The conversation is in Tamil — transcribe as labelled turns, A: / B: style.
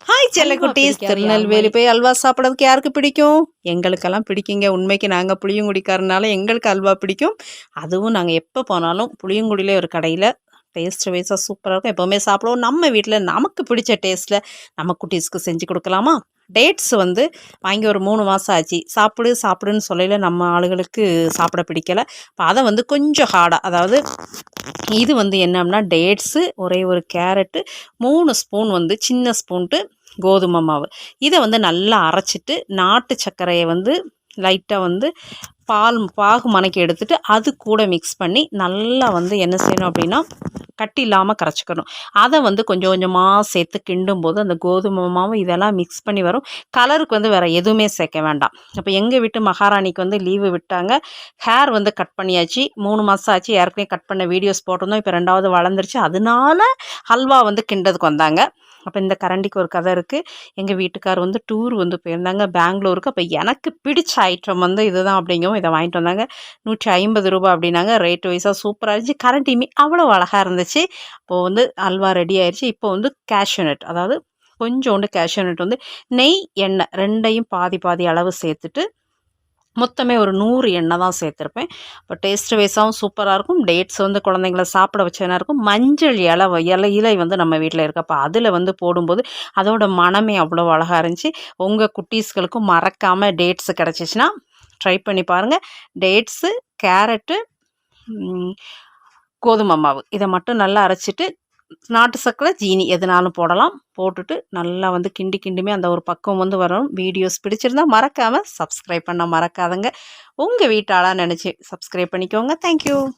A: ஹாய்
B: அல்வா
A: செல்லக்குட்டீஸ்,
B: பிடிக்காத யாருமே
A: திருநெல்வேலி போய் அல்வா சாப்பிட்றதுக்கு யாருக்கு பிடிக்கும்? எங்களுக்கெல்லாம் பிடிக்குங்க. உண்மைக்கு நாங்கள் புளியங்குடிக்காரனால எங்களுக்கு அல்வா பிடிக்கும். அதுவும் நாங்கள் எப்போ போனாலும் புளியங்குடியிலே ஒரு கடையில் டேஸ்ட் வைஸாக சூப்பராக இருக்கும். எப்போவுமே சாப்பிடுவோம். நம்ம வீட்டில் நமக்கு பிடிச்ச டேஸ்ட்டில் நம்ம குட்டீஸ்க்கு செஞ்சு கொடுக்கலாமா? டேட்ஸ் வந்து வாங்கி ஒரு 3 மாதம் ஆச்சு. சாப்பிடுன்னு சொல்லையில் நம்ம ஆளுகளுக்கு சாப்பிட பிடிக்கலை. இப்போ அதை வந்து கொஞ்சம் ஹார்டாக, அதாவது இது வந்து என்னன்னா டேட்ஸு, ஒரே ஒரு கேரட்டு, 3 ஸ்பூன் வந்து சின்ன ஸ்பூன்ட்டு கோதுமை மாவு, இதை வந்து நல்லா அரைச்சிட்டு நாட்டு சர்க்கரையை வந்து லைட்டாக வந்து பாகு மணக்கி எடுத்துட்டு அது கூட மிக்ஸ் பண்ணி நல்லா வந்து என்ன செய்யணும் அப்படின்னா கட்டி இல்லாமல் கரைச்சிக்கணும். அதை வந்து கொஞ்சம் கொஞ்சமாக சேர்த்து கிண்டும் போது அந்த கோதுமை மாவு இதெல்லாம் மிக்ஸ் பண்ணி வரும். கலருக்கு வந்து வேறு எதுவுமே சேர்க்க வேண்டாம். அப்போ எங்கள் வீட்டு மகாராணிக்கு வந்து லீவு விட்டாங்க. ஹேர் வந்து கட் பண்ணியாச்சு. 3 மாதம் ஆச்சு. ஏற்கனவே கட் பண்ண வீடியோஸ் போட்டிருந்தோம். இப்போ 2வது வளர்ந்துருச்சு. அதனால ஹல்வா வந்து கிண்டதுக்கு வந்தாங்க. அப்போ இந்த கரண்டிக்கு ஒரு கதை இருக்குது. எங்கள் வீட்டுக்கார் வந்து டூர் வந்து போயிருந்தாங்க பெங்களூருக்கு. அப்போ எனக்கு பிடிச்ச ஐட்டம் வந்து இதுதான் அப்படிங்கவும் இதை வாங்கிட்டு வந்தாங்க. ₹150 அப்படின்னாங்க. ரேட் வைஸாக சூப்பராக இருந்துச்சு. கரண்டியுமே அவ்வளோ அழகாக இருந்துச்சு. இப்போது வந்து அல்வா ரெடி ஆயிடுச்சு. இப்போ வந்து கேஷ்யூ நட், அதாவது கொஞ்சோண்டு கேஷ்யூ நட் வந்து நெய் எண்ணெய் 2யும் பாதி பாதி அளவு சேர்த்துட்டு மொத்தமே ஒரு 100 எண்ணெய் தான் சேர்த்துருப்பேன். இப்போ டேஸ்ட் வைஸாகவும் சூப்பராக இருக்கும். டேட்ஸ் வந்து குழந்தைங்கள சாப்பிட வச்சனா இருக்கும். மஞ்சள் இலை வந்து நம்ம வீட்டில் இருக்குது. அப்போ அதில் வந்து போடும்போது அதோட மனமே அவ்வளோ அழகாக இருந்துச்சு. உங்கள் குட்டீஸ்களுக்கும் மறக்காமல் டேட்ஸு கிடச்சிச்சின்னா ட்ரை பண்ணி பாருங்கள். டேட்ஸு, கேரட்டு, கோதுமை மாவு இதை மட்டும் நல்லா அரைச்சிட்டு நாட்டு சர்க்கரை, ஜீனி எதுனாலும் போடலாம். போட்டுட்டு நல்லா வந்து கிண்டுமே அந்த ஒரு பக்கம் வந்து வரும். வீடியோஸ் பிடிச்சிருந்தா மறக்காமல் சப்ஸ்கிரைப் பண்ண மறக்காதங்க. உங்கள் வீட்டாளாக நினச்சி சப்ஸ்கிரைப் பண்ணிக்கோங்க. தேங்க்யூ.